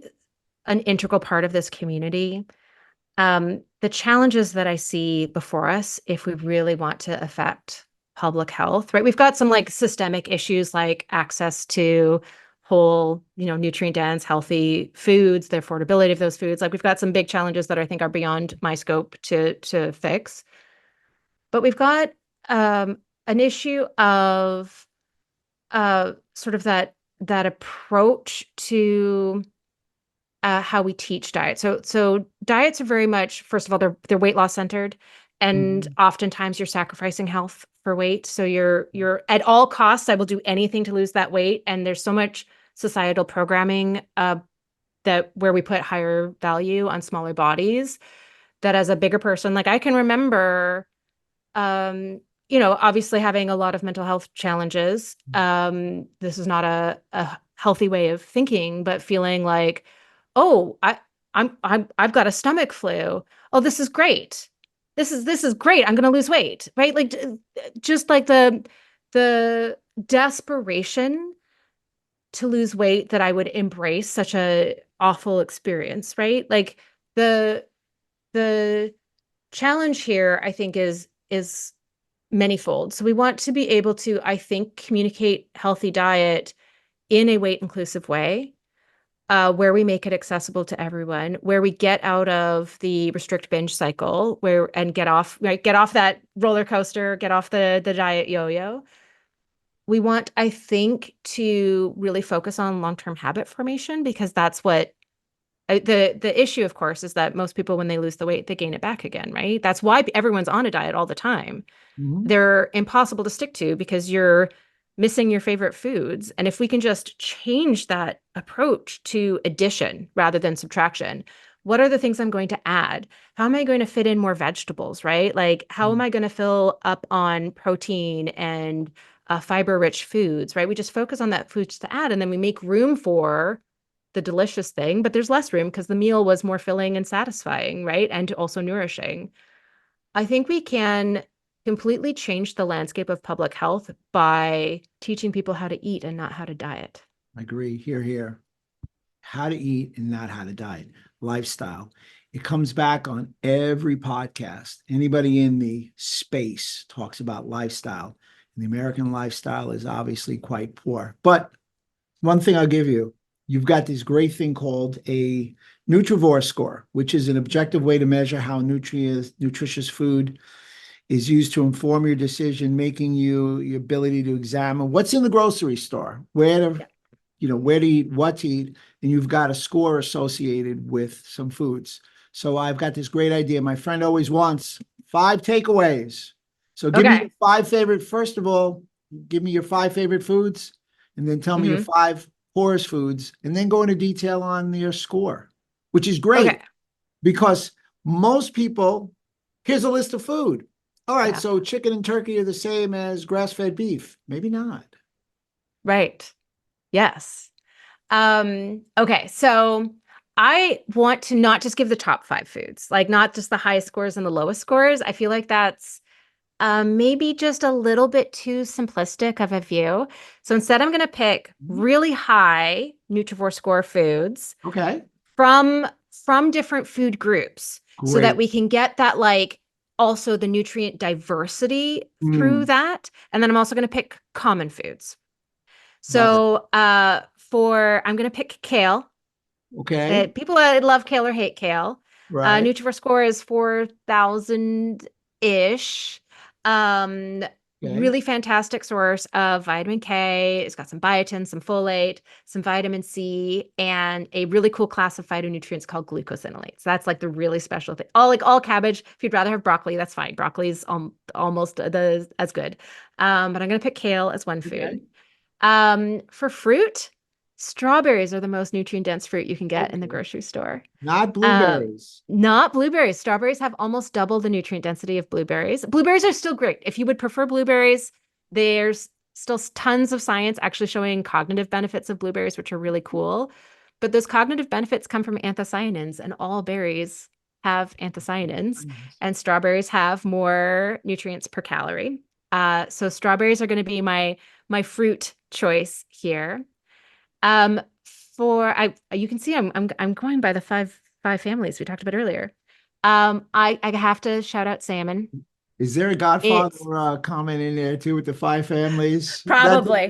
an integral part of this community, the challenges that I see before us, if we really want to affect public health, right? We've got some like systemic issues like access to whole, nutrient dense, healthy foods, the affordability of those foods. Like we've got some big challenges that I think are beyond my scope to fix. But we've got an issue of sort of that approach to how we teach diet. So diets are very much, first of all, they're weight loss centered, and Mhm. oftentimes you're sacrificing health for weight. So you're at all costs, I will do anything to lose that weight. And there's so much societal programming that where we put higher value on smaller bodies, that as a bigger person, like I can remember obviously having a lot of mental health challenges. This is not a healthy way of thinking, but feeling like, oh, I've got a stomach flu. Oh, this is great. This is great. I'm going to lose weight, right? Like just like the desperation to lose weight that I would embrace such a awful experience, right? Like the the challenge here, I think, is manyfold. So we want to be able to, I think, communicate healthy diet in a weight inclusive way, where we make it accessible to everyone, where we get out of the restrict binge cycle, and get off, right, get off that roller coaster, get off the diet yo-yo. We want, I think, to really focus on long-term habit formation, because that's what the issue, of course, is that most people, when they lose the weight, they gain it back again, right? That's why everyone's on a diet all the time. Mhm. They're impossible to stick to because you're missing your favorite foods. And if we can just change that approach to addition rather than subtraction, what are the things I'm going to add? How am I going to fit in more vegetables, right? Like, how am I going to fill up on protein and fiber-rich foods, right? We just focus on that foods to add, and then we make room for the delicious thing, but there's less room because the meal was more filling and satisfying, right? And also nourishing. I think we can completely change the landscape of public health by teaching people how to eat and not how to diet. I agree. Here, here. How to eat and not how to diet. Lifestyle. It comes back on every podcast. Anybody in the space talks about lifestyle. And the American lifestyle is obviously quite poor. But one thing I'll give you, you've got this great thing called a Nutrivore score, which is an objective way to measure how nutritious food is used to inform your decision making, your ability to examine what's in the grocery store, Yeah. where to eat, what to eat, and you've got a score associated with some foods. So I've got this great idea. My friend always wants 5 takeaways. So give me your Okay. five favorite, first of all, give me your 5 favorite foods, and then tell me your Hmm. 5 poorest foods, and then go into detail on your score, which is Okay. great because most people, here's a list of food. All right, Yeah. so chicken and turkey are the same as grass-fed beef. Maybe not. Right. Yes. Okay. So I want to not just give the top five foods, like not just the highest scores and the lowest scores. I feel like that's maybe just a little bit too simplistic of a view. So instead, I'm going to pick Mhm. really high Nutrivore score foods Okay, from from different food groups so that great. we can get that, like, also the nutrient diversity through Mm, that. And then I'm also going to pick common foods. love it. So I'm going to pick kale. Okay, People love kale or hate kale. right. Nutrivore score is 4,000-ish. Um, Okay, really fantastic source of vitamin K. It's got some biotin, some folate, some vitamin C, and a really cool class of phytonutrients called glucosinolates. So that's like the really special thing. All cabbage. If you'd rather have broccoli, that's fine. Broccoli is almost as good. But I'm gonna pick kale as one okay, food. For fruit, strawberries are the most nutrient dense fruit you can get in the okay. grocery store. Not Um, blueberries. Not blueberries. Strawberries have almost double the nutrient density of blueberries. Blueberries are still great. If you would prefer blueberries, there's still tons of science actually showing cognitive benefits of blueberries, which are really cool. But those cognitive benefits come from anthocyanins, and all berries have anthocyanins, and strawberries have more nutrients per calorie. So strawberries are going to be my fruit choice here. Um, for I you can see I'm going by the five families we talked about earlier. I have to shout out salmon. Is there a Godfather It's comment in there too with the five families? probably.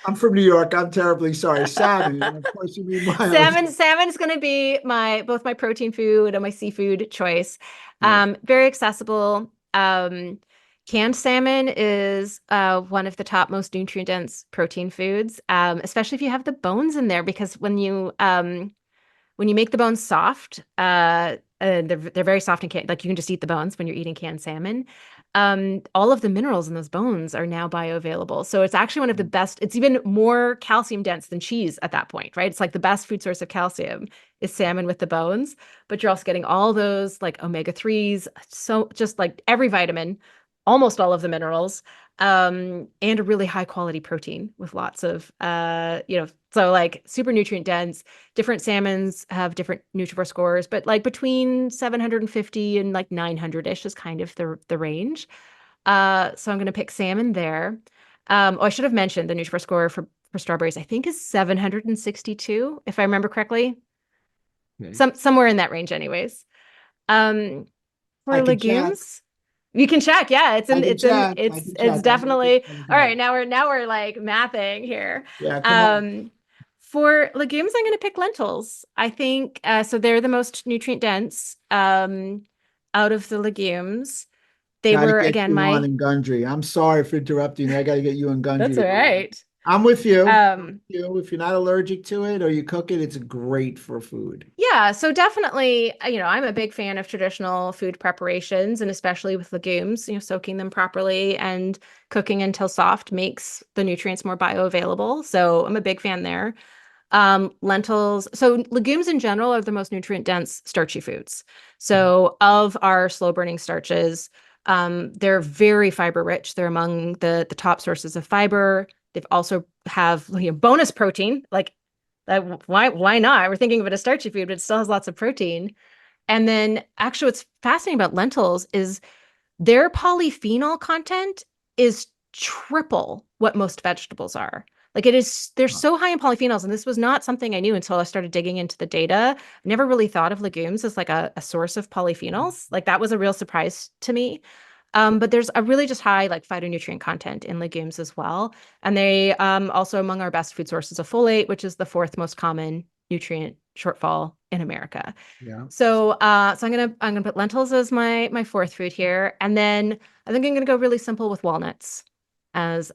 I'm from New York. I'm terribly sorry. Salmon, and of course you mean miles. Salmon's going to be my both my protein food and my seafood choice. Yeah. Very accessible. Canned salmon is one of the top most nutrient dense protein foods, especially if you have the bones in there, because when you make the bones soft, they're very soft and like you can just eat the bones when you're eating canned salmon. All of the minerals in those bones are now bioavailable. So it's actually one of the best, it's even more calcium dense than cheese at that point, right? It's like the best food source of calcium is salmon with the bones, but you're also getting all those like omega-3s, so just like every vitamin, almost all of the minerals, and a really high quality protein with lots of, so like super nutrient dense. Different salmons have different Nutrivore scores, but like between 750 and like 900-ish is kind of the range. So I'm going to pick salmon there. Oh, I should have mentioned the Nutrivore score for strawberries, I think is 762, if I remember correctly. Okay. Somewhere in that range anyways. Um, I for can check. legumes, you can check. Yeah, I can check. I can it's check. I know it's definitely all right. 700. Now we're like mathing here. Yeah, come on. Um, for legumes, I'm going to pick lentils. I think so. They're the most nutrient dense out of the legumes. They Got to were get again you on my. in Gundry. I'm sorry for interrupting you. I got to get you in That's Gundry. all right. I'm with you. Um, If you're not allergic to it or you cook it, it's great for food. Yeah, so definitely, I'm a big fan of traditional food preparations and especially with legumes, soaking them properly and cooking until soft makes the nutrients more bioavailable. So I'm a big fan there. Lentils, so legumes in general are the most nutrient dense starchy foods. So of our slow burning starches, they're very fiber rich. They're among the top sources of fiber. They've also have bonus protein, like why not? We're thinking of it as starchy food, but it still has lots of protein. And then actually what's fascinating about lentils is their polyphenol content is triple what most vegetables are. Like they're so high in polyphenols. And this was not something I knew until I started digging into the data. I never really thought of legumes as like a source of polyphenols. Like that was a real surprise to me. But there's a really just high like phytonutrient content in legumes as well. And they also among our best food sources of folate, which is the fourth most common nutrient shortfall in America. Yeah. So I'm gonna put lentils as my fourth food here, and then I think I'm gonna go really simple with walnuts as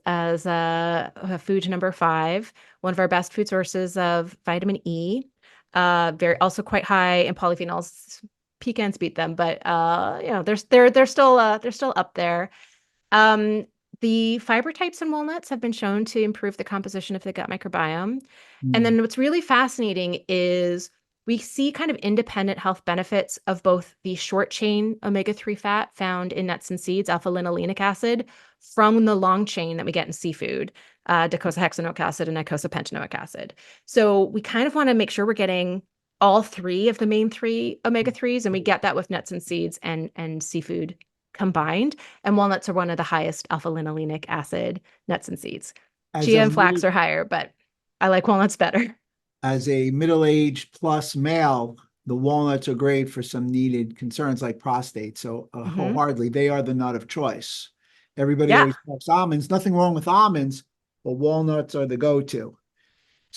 food number five. One of our best food sources of vitamin E. Very also quite high in polyphenols. Pecans beat them, but they're still up there. Um, the fiber types in walnuts have been shown to improve the composition of the gut microbiome. And Mm. then what's really fascinating is we see kind of independent health benefits of both the short chain omega-3 fat found in nuts and seeds, alpha linolenic acid, from the long chain that we get in seafood, docosahexaenoic acid and icosapentaenoic acid. So we kind of want to make sure we're getting all three of the main three omega-3s, and we get that with nuts and seeds and seafood combined. And walnuts are one of the highest alpha linolenic acid nuts and seeds. As Chia a and flax mid- are higher, but I like walnuts better. as a middle-aged plus male, the walnuts are great for some needed concerns like prostate. So Hmm. wholeheartedly, they are the nut of choice. Everybody Yeah. always talks almonds. Nothing wrong with almonds, but walnuts are the go-to.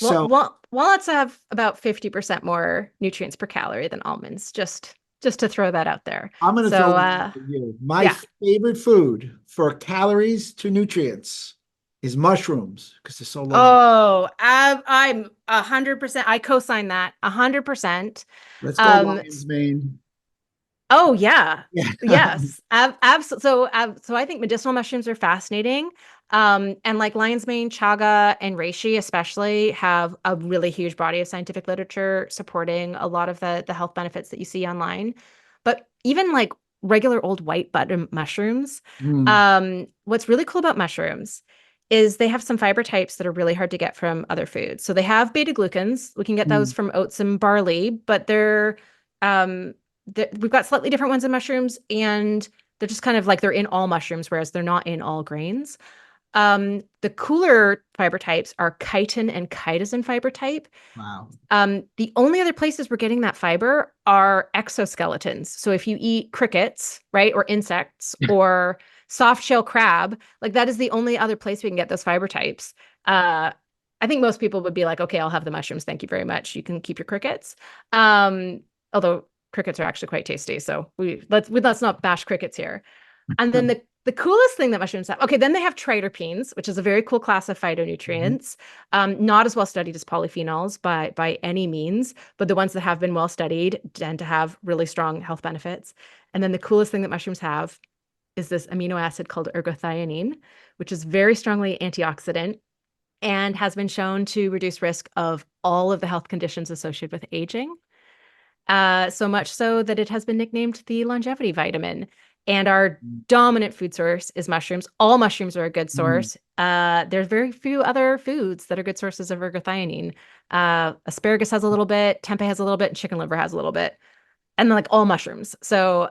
Well, So walnuts have about 50% more nutrients per calorie than almonds, just to throw that out there. I'm going to throw So one out for you. My yeah. favorite food for calories to nutrients is mushrooms because they're so low. Oh, I'm 100%. I co-sign that 100%. Let's go Um, lion's mane. Oh yeah. Yeah. Yes. Absolutely. So I think medicinal mushrooms are fascinating. And like lion's mane, chaga, and reishi especially have a really huge body of scientific literature supporting a lot of the health benefits that you see online. But even like regular old white button mushrooms, Mm. what's really cool about mushrooms is they have some fiber types that are really hard to get from other foods. So they have beta glucans. We can get those from oats and barley, but we've got slightly different ones in mushrooms, and they're just kind of like they're in all mushrooms, whereas they're not in all grains. The cooler fiber types are chitin and chitosan fiber type. Wow. The only other places we're getting that fiber are exoskeletons. So if you eat crickets, right, or insects or soft shell crab, like that is the only other place we can get those fiber types. I think most people would be like, okay, I'll have the mushrooms. Thank you very much. You can keep your crickets. Although crickets are actually quite tasty. So let's not bash crickets here. And then the coolest thing that mushrooms have, okay, then they have triterpenes, which is a very cool class of phytonutrients. Not as well studied as polyphenols by any means, but the ones that have been well studied tend to have really strong health benefits. And then the coolest thing that mushrooms have is this amino acid called ergothioneine, which is very strongly antioxidant and has been shown to reduce risk of all of the health conditions associated with aging. So much so that it has been nicknamed the longevity vitamin. And our dominant food source is mushrooms. All mushrooms are a good source. There's very few other foods that are good sources of ergothioneine. Asparagus has a little bit, tempeh has a little bit, and chicken liver has a little bit. And then like all mushrooms. So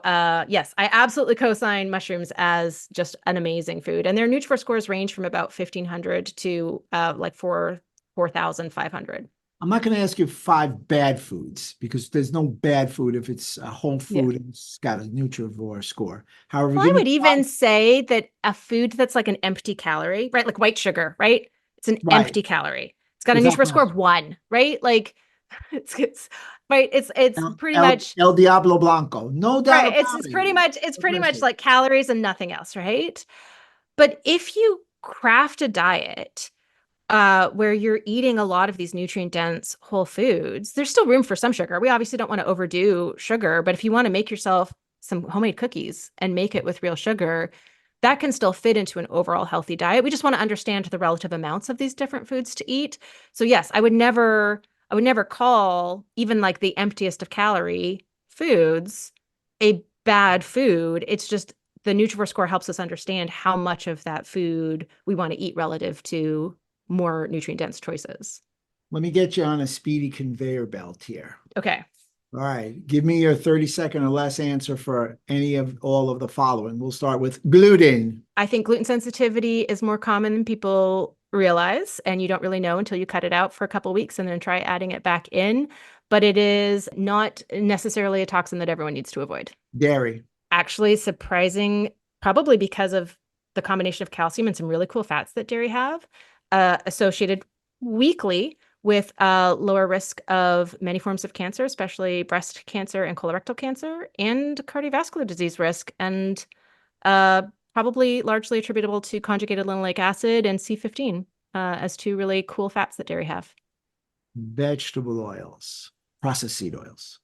yes, I absolutely co-sign mushrooms as just an amazing food. And their Nutrivore scores range from about 1,500 to like 4,500. I'm not going to ask you 5 bad foods because there's no bad food if it's a whole food and it's got a Nutrivore score. However, well, I would even say that a food that's like an empty calorie, right? Like white sugar, right? It's an empty calorie. It's got a Nutrivore score of 1, right? Like it's right. It's pretty much El Diablo Blanco. No doubt right. about It's pretty much like calories and nothing else, right? But if you craft a diet where you're eating a lot of these nutrient dense whole foods, there's still room for some sugar. We obviously don't want to overdo sugar, but if you want to make yourself some homemade cookies and make it with real sugar, that can still fit into an overall healthy diet. We just want to understand the relative amounts of these different foods to eat. So yes, I would never call even like the emptiest of calorie foods a bad food. It's just the Nutrivore score helps us understand how much of that food we want to eat relative to more nutrient dense choices. Let me get you on a speedy conveyor belt here. Okay. All right. Give me your 30-second or less answer for any of all of the following. We'll start with gluten. I think gluten sensitivity is more common than people realize, and you don't really know until you cut it out for a couple of weeks and then try adding it back in. But it is not necessarily a toxin that everyone needs to avoid. Dairy. Actually, surprising, probably because of the combination of calcium and some really cool fats that dairy have, associated weakly with lower risk of many forms of cancer, especially breast cancer and colorectal cancer, and cardiovascular disease risk, and probably largely attributable to conjugated linoleic acid and C15 as 2 really cool fats that dairy have. Vegetable oils, processed seed oils.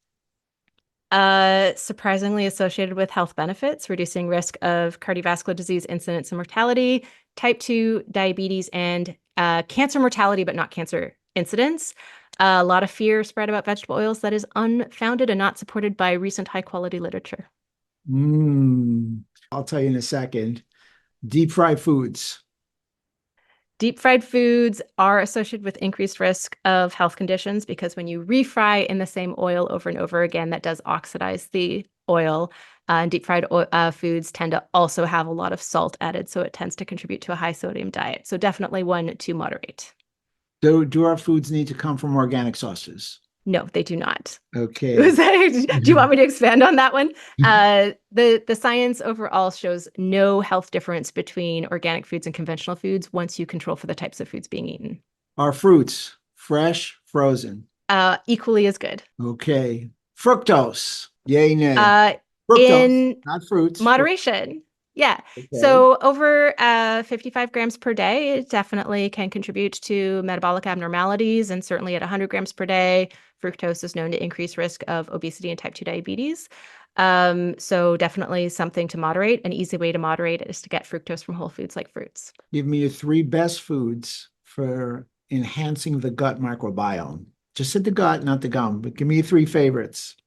Surprisingly associated with health benefits, reducing risk of cardiovascular disease incidence and mortality, type 2 diabetes, and cancer mortality, but not cancer incidence. A lot of fear spread about vegetable oils that is unfounded and not supported by recent high-quality literature. I'll tell you in a second. Deep fried foods. Deep fried foods are associated with increased risk of health conditions because when you refry in the same oil over and over again, that does oxidize the oil. And deep fried foods tend to also have a lot of salt added, so it tends to contribute to a high sodium diet. So definitely one to moderate. Do our foods need to come from organic sources? No, they do not. Okay. Do you want me to expand on that one? The science overall shows no health difference between organic foods and conventional foods once you control for the types of foods being eaten. Are fruits fresh, frozen? Equally as good. Okay. Fructose. Yay, nay. Fructose, in not fruits. moderation. Yeah. Okay. So over 55 grams per day, it definitely can contribute to metabolic abnormalities. And certainly at 100 grams per day, fructose is known to increase risk of obesity and type 2 diabetes. So definitely something to moderate. An easy way to moderate is to get fructose from whole foods like fruits. Give me your 3 best foods for enhancing the gut microbiome. Just said the gut, not the gum, but give me your 3 favorites.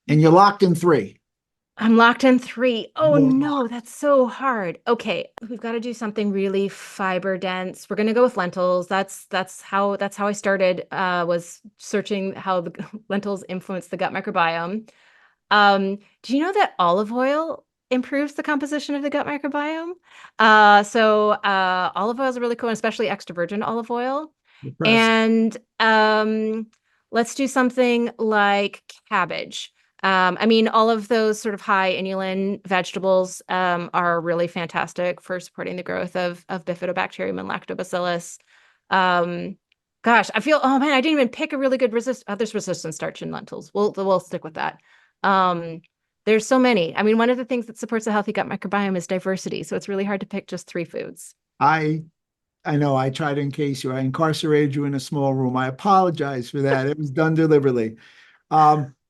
And you're locked in 3. I'm locked in three. Oh Whoa. no, that's so hard. Okay, we've got to do something really fiber dense. We're gonna go with lentils. That's how I started, was searching how the lentils influence the gut microbiome. Do you know that olive oil improves the composition of the gut microbiome? So olive oil is really cool, and especially extra virgin olive oil. Impressive. And let's do something like cabbage. I mean, all of those sort of high inulin vegetables are really fantastic for supporting the growth of bifidobacterium and lactobacillus. Um, gosh, oh man, I didn't even pick a really good there's resistant starch in lentils. We'll stick with that. Um, there's so many. I mean, one of the things that supports a healthy gut microbiome is diversity. So it's really hard to pick just three foods. I I know I tried to encase you. I incarcerated you in a small room. I apologize for that. It was done deliberately.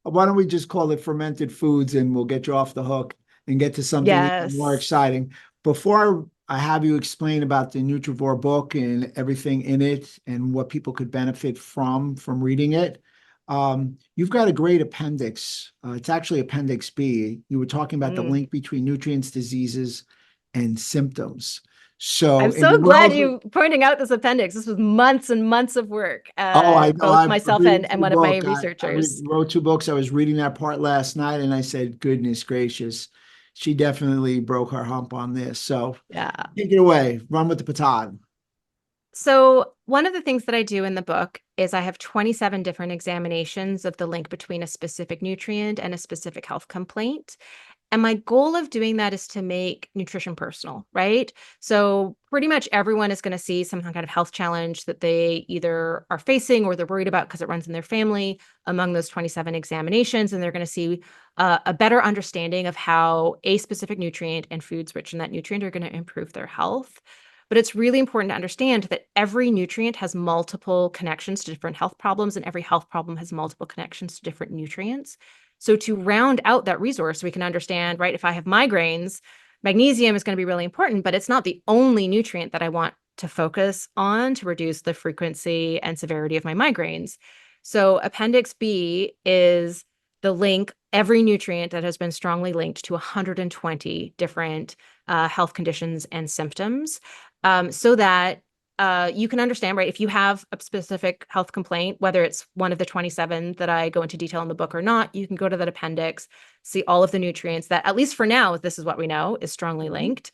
Why don't we just call it fermented foods and we'll get you off the hook and get to something even more Yes. exciting. Before I have you explain about the Nutrivore book and everything in it and what people could benefit from reading it, you've got a great appendix. It's actually Appendix B. You were talking about the Mm. link between nutrients, diseases, and symptoms. So I'm in the so glad world, you pointing out this appendix. This was months and months of work, oh, I know. both I'm myself reading and through the one of my book. I researchers. wrote two books. I was reading that part last night and I said, goodness gracious, she definitely broke her hump on this. So Yeah. take it away. Run with the baton. So, one of the things that I do in the book is I have 27 different examinations of the link between a specific nutrient and a specific health complaint. And my goal of doing that is to make nutrition personal, right? So, pretty much everyone is going to see some kind of health challenge that they either are facing or they're worried about because it runs in their family among those 27 examinations. And they're going to see a better understanding of how a specific nutrient and foods rich in that nutrient are going to improve their health. But it's really important to understand that every nutrient has multiple connections to different health problems, and every health problem has multiple connections to different nutrients. So to round out that resource, we can understand, right, if I have migraines, magnesium is going to be really important, but it's not the only nutrient that I want to focus on to reduce the frequency and severity of my migraines. So Appendix B is the link, every nutrient that has been strongly linked to 120 different health conditions and symptoms, so that you can understand, right? If you have a specific health complaint, whether it's one of the 27 that I go into detail in the book or not, you can go to that appendix, see all of the nutrients that, at least for now, this is what we know, is strongly Mhm. linked.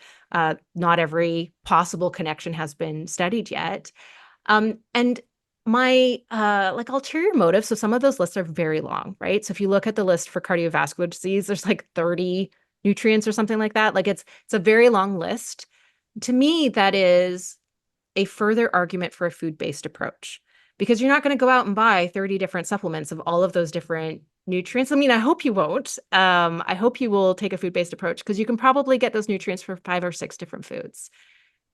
Not every possible connection has been studied yet. And my like ulterior motive, so some of those lists are very long, right? So if you look at the list for cardiovascular disease, there's like 30 nutrients or something like that. Like it's a very long list. To me, that is a further argument for a food-based approach, because you're not going to go out and buy 30 different supplements of all of those different nutrients. I mean, I hope you won't. I hope you will take a food-based approach because you can probably get those nutrients for 5 or 6 different foods.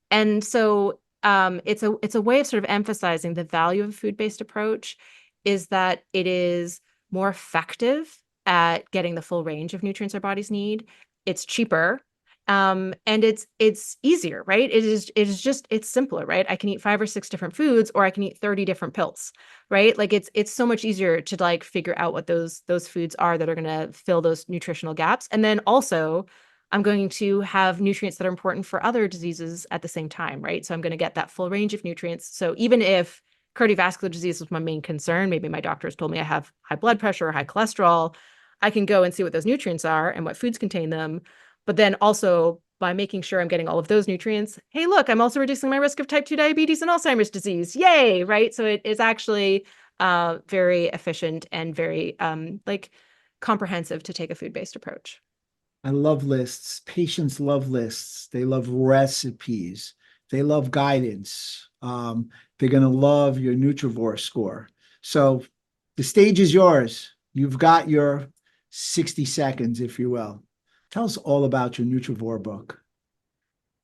And so it's a way of sort of emphasizing the value of a food-based approach is that it is more effective at getting the full range of nutrients our bodies need. It's cheaper. And it's easier, right? It's simpler, right? I can eat 5 or 6 different foods, or I can eat 30 different pills, right? Like it's so much easier to like figure out what those foods are that are gonna fill those nutritional gaps. And then also I'm going to have nutrients that are important for other diseases at the same time, right? So I'm going to get that full range of nutrients. So even if cardiovascular disease was my main concern, maybe my doctor has told me I have high blood pressure or high cholesterol, I can go and see what those nutrients are and what foods contain them. But then also by making sure I'm getting all of those nutrients, hey, look, I'm also reducing my risk of type 2 diabetes and Alzheimer's disease. Yay, right? So it is actually very efficient and very like comprehensive to take a food-based approach. I love lists. Patients love lists. They love recipes. They love guidance. They're going to love your Nutrivore score. So the stage is yours. You've got your 60 seconds, if you will. Tell us all about your Nutrivore book.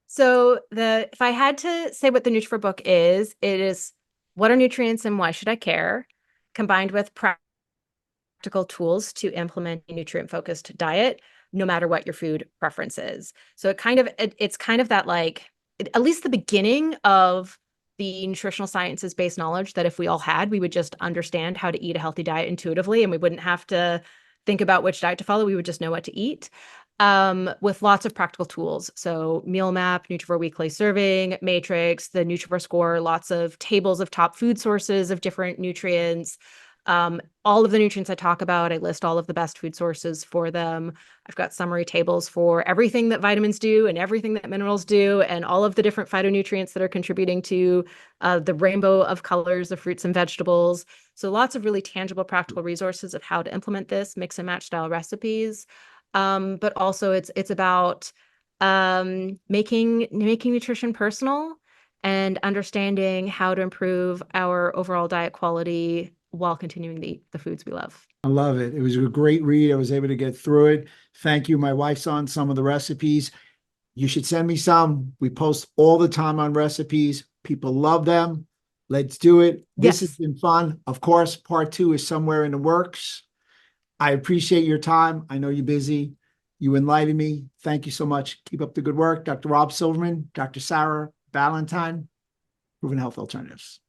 So the if I had to say what the Nutrivore book is, it is what are nutrients and why should I care, combined with practical tools to implement a nutrient-focused diet, no matter what your food preference is. So it's kind of that like at least the beginning of the nutritional sciences based knowledge that if we all had, we would just understand how to eat a healthy diet intuitively and we wouldn't have to think about which diet to follow. We would just know what to eat, with lots of practical tools. So meal map, Nutrivore weekly serving, matrix, the Nutrivore score, lots of tables of top food sources of different nutrients. All of the nutrients I talk about, I list all of the best food sources for them. I've got summary tables for everything that vitamins do and everything that minerals do, and all of the different phytonutrients that are contributing to the rainbow of colors of fruits and vegetables. So lots of really tangible, practical resources of how to implement this, mix and match style recipes. But also it's about making nutrition personal and understanding how to improve our overall diet quality while continuing to eat the foods we love. I love it. It was a great read. I was able to get through it. Thank you. My wife's on some of the recipes. You should send me some. We post all the time on recipes. People love them. Let's do it. This has Yes. been fun. Of course, part 2 is somewhere in the works. I appreciate your time. I know you're busy. You enlightened me. Thank you so much. Keep up the good work. Dr. Rob Silverman, Dr. Sarah Ballantyne, Proven Health Alternatives.